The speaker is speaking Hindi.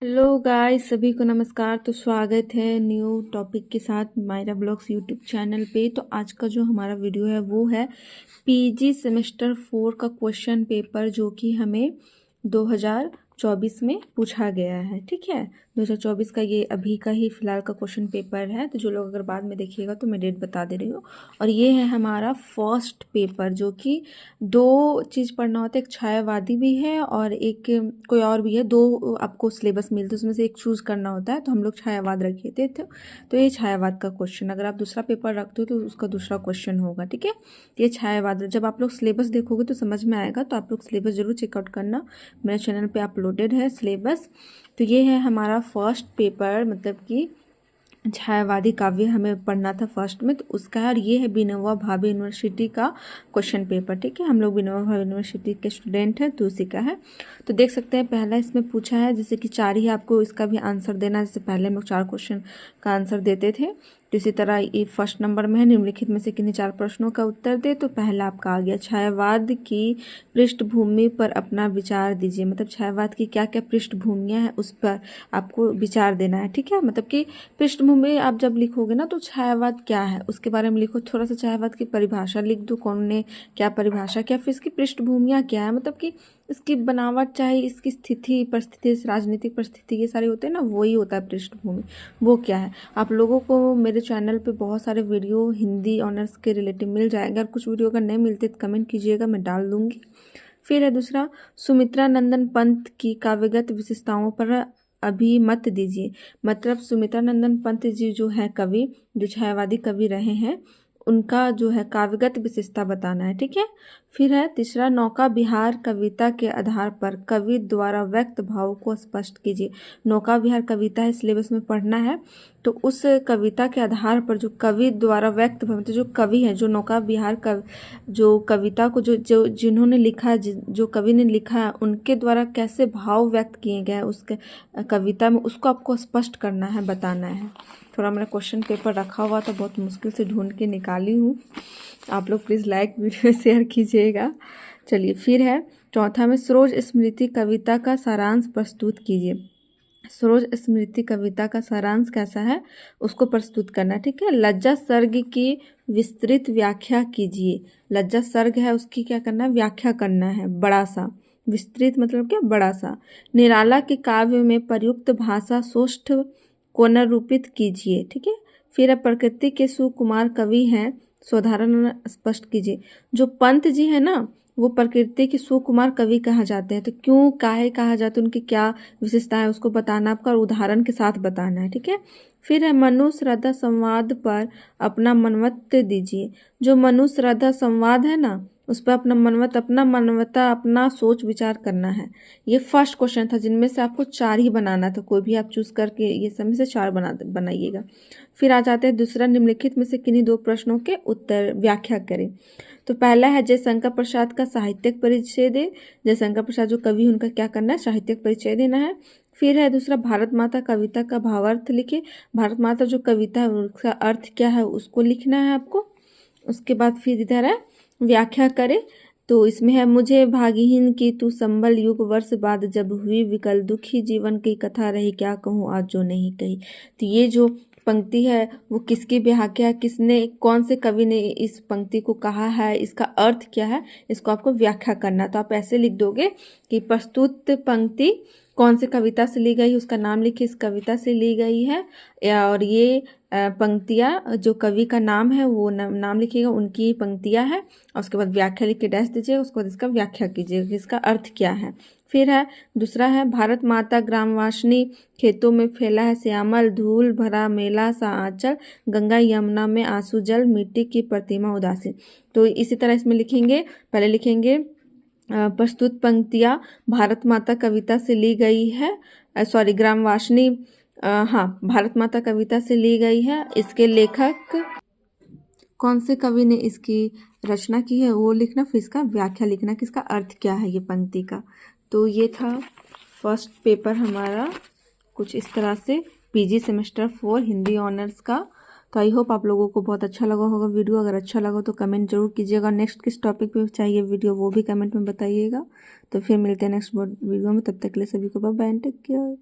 हेलो गाइस, सभी को नमस्कार। तो स्वागत है न्यू टॉपिक के साथ मायरा ब्लॉग्स यूट्यूब चैनल पे। तो आज का जो हमारा वीडियो है वो है पीजी सेमेस्टर 4 का क्वेश्चन पेपर, जो कि हमें 2024 में पूछा गया है। ठीक है, 2024 का ये अभी का ही फिलहाल का क्वेश्चन पेपर है। तो जो लोग अगर बाद में देखिएगा तो मैं डेट बता दे रही हूँ। और ये है हमारा फर्स्ट पेपर, जो कि दो चीज़ पढ़ना होता है, एक छायावादी भी है और एक कोई और भी है। दो आपको सिलेबस मिलते हैं, उसमें से एक चूज़ करना होता है। तो हम लोग छायावाद रखे थे। तो ये छायावाद का क्वेश्चन, अगर आप दूसरा पेपर रखते हो तो उसका दूसरा क्वेश्चन होगा। ठीक है, ये छायावाद जब आप लोग सिलेबस देखोगे तो समझ में आएगा। तो आप लोग सिलेबस जरूर चेकआउट करना, मेरे चैनल पे अपलोडेड है सिलेबस। तो ये है हमारा फर्स्ट पेपर, मतलब कि छायावादी काव्य हमें पढ़ना था फर्स्ट में। तो उसका है, और ये है विनोबा भावे यूनिवर्सिटी का क्वेश्चन पेपर। ठीक है, हम लोग विनोबा भावे यूनिवर्सिटी के स्टूडेंट हैं, तो उसी का है। तो देख सकते हैं पहला इसमें पूछा है, जैसे कि 4 ही आपको इसका भी आंसर देना है। जैसे पहले हम लोग 4 क्वेश्चन का आंसर देते थे, तो इसी तरह ये फर्स्ट नंबर में है, निम्नलिखित में से किन्हीं 4 प्रश्नों का उत्तर दे। तो पहला आपका आ गया, छायावाद की पृष्ठभूमि पर अपना विचार दीजिए। मतलब छायावाद की क्या क्या पृष्ठभूमियाँ हैं उस पर आपको विचार देना है। ठीक है, मतलब कि पृष्ठभूमि आप जब लिखोगे ना, तो छायावाद क्या है उसके बारे में लिखो। थोड़ा सा छायावाद की परिभाषा लिख दो, कौन ने क्या परिभाषा किया, फिर इसकी पृष्ठभूमियाँ क्या है, मतलब कि इसकी बनावट, चाहे इसकी स्थिति परिस्थिति, राजनीतिक परिस्थिति, ये सारे होते हैं ना, वही होता है पृष्ठभूमि। वो क्या है, आप लोगों को मेरे चैनल पे बहुत सारे वीडियो हिंदी ऑनर्स के रिलेटिव मिल जाएंगे। और कुछ वीडियो अगर नहीं मिलते तो कमेंट कीजिएगा, मैं डाल दूंगी। फिर है दूसरा, सुमित्रा नंदन पंत की काव्यगत विशेषताओं पर अभी मत दीजिए। मतलब सुमित्रा नंदन पंत जी जो है कवि, जो छायावादी कवि रहे हैं, उनका जो है काव्यगत विशेषता बताना है। ठीक है, फिर है तीसरा, नौका विहार कविता के आधार पर कवि द्वारा व्यक्त भाव को स्पष्ट कीजिए। नौका विहार कविता है, सिलेबस में पढ़ना है। तो उस कविता के आधार पर जो कवि द्वारा व्यक्त भाव, मतलब जो कवि है, जो नौका विहार जो कविता को जो जिन्होंने लिखा, जो कवि ने लिखा है, उनके द्वारा कैसे भाव व्यक्त किए गए उसके कविता में, उसको आपको स्पष्ट करना है, बताना है। थोड़ा मेरा क्वेश्चन पेपर रखा हुआ था, बहुत मुश्किल से ढूंढ के निकाली हूँ। आप लोग प्लीज़ लाइक वीडियो शेयर कीजिएगा। चलिए, फिर है चौथा में, सरोज स्मृति कविता का सारांश प्रस्तुत कीजिए। सरोज स्मृति कविता का सारांश कैसा है उसको प्रस्तुत करना। ठीक है, लज्जा सर्ग की विस्तृत व्याख्या कीजिए। लज्जा सर्ग है, उसकी क्या करना है, व्याख्या करना है, बड़ा सा। विस्तृत मतलब क्या, बड़ा सा। निराला के काव्य में प्रयुक्त भाषा सोष्ठ पुनर्रूपित कीजिए। ठीक है, फिर है प्रकृति के सुकुमार कवि हैं, साधारण स्पष्ट कीजिए। जो पंत जी है ना, वो प्रकृति के सुकुमार कवि कहा जाते हैं। तो क्यों काहे कहा जाते हैं, उनकी क्या विशेषता है उसको बताना आपका, और उदाहरण के साथ बताना है। ठीक है, फिर है मनु श्रद्धा संवाद पर अपना मनमत दीजिए। जो मनु श्रद्धा संवाद है ना, उस पर अपना मनवता अपना सोच विचार करना है। ये फर्स्ट क्वेश्चन था, जिनमें से आपको 4 ही बनाना था, कोई भी आप चूज करके ये सब में से 4 बनाइएगा। फिर आ जाते हैं दूसरा, निम्नलिखित में से किन्हीं 2 प्रश्नों के उत्तर व्याख्या करें। तो पहला है, जयशंकर प्रसाद का साहित्यिक परिचय दे। जयशंकर प्रसाद जो कवि, उनका क्या करना है, साहित्यिक परिचय देना है। फिर है दूसरा, भारत माता कविता का भावार्थ लिखे। भारत माता जो कविता है उसका अर्थ क्या है उसको लिखना है आपको। उसके बाद फिर इधर है, व्याख्या करे। तो इसमें है, मुझे भागीहीन की तू संबल युग वर्ष बाद जब हुई विकल दुखी जीवन की कथा रही, क्या कहूँ आज जो नहीं कही। तो ये जो पंक्ति है वो किसकी व्याख्या, किसने, कौन से कवि ने इस पंक्ति को कहा है, इसका अर्थ क्या है, इसको आपको व्याख्या करना। तो आप ऐसे लिख दोगे कि प्रस्तुत पंक्ति कौन से कविता से ली गई, उसका नाम लिखिए, इस कविता से ली गई है। और ये पंक्तियाँ, जो कवि का नाम है वो नाम लिखिएगा, उनकी पंक्तियाँ है। और उसके बाद व्याख्या लिख के डैश दीजिएगा, उसके बाद इसका व्याख्या कीजिएगा कि इसका अर्थ क्या है। फिर है दूसरा है, भारत माता ग्रामवासिनी खेतों में फैला है श्यामल धूल भरा मेला सा आंचल, गंगा यमुना में आंसू जल, मिट्टी की प्रतिमा उदासी। तो इसी तरह इसमें लिखेंगे, पहले लिखेंगे प्रस्तुत पंक्तियाँ भारत माता कविता से ली गई है, सॉरी ग्रामवासिनी, हाँ, भारत माता कविता से ली गई है। इसके लेखक कौन से कवि ने इसकी रचना की है वो लिखना, फिर इसका व्याख्या लिखना कि इसका अर्थ क्या है ये पंक्ति का। तो ये था फर्स्ट पेपर हमारा, कुछ इस तरह से, पीजी सेमेस्टर 4 हिंदी ऑनर्स का। तो आई होप आप लोगों को बहुत अच्छा लगा होगा वीडियो। अगर अच्छा लगा तो कमेंट जरूर कीजिएगा। नेक्स्ट किस टॉपिक पे चाहिए वीडियो वो भी कमेंट में बताइएगा। तो फिर मिलते हैं नेक्स्ट वीडियो में, तब तक के लिए सभी को बाय बाय, टेक केयर।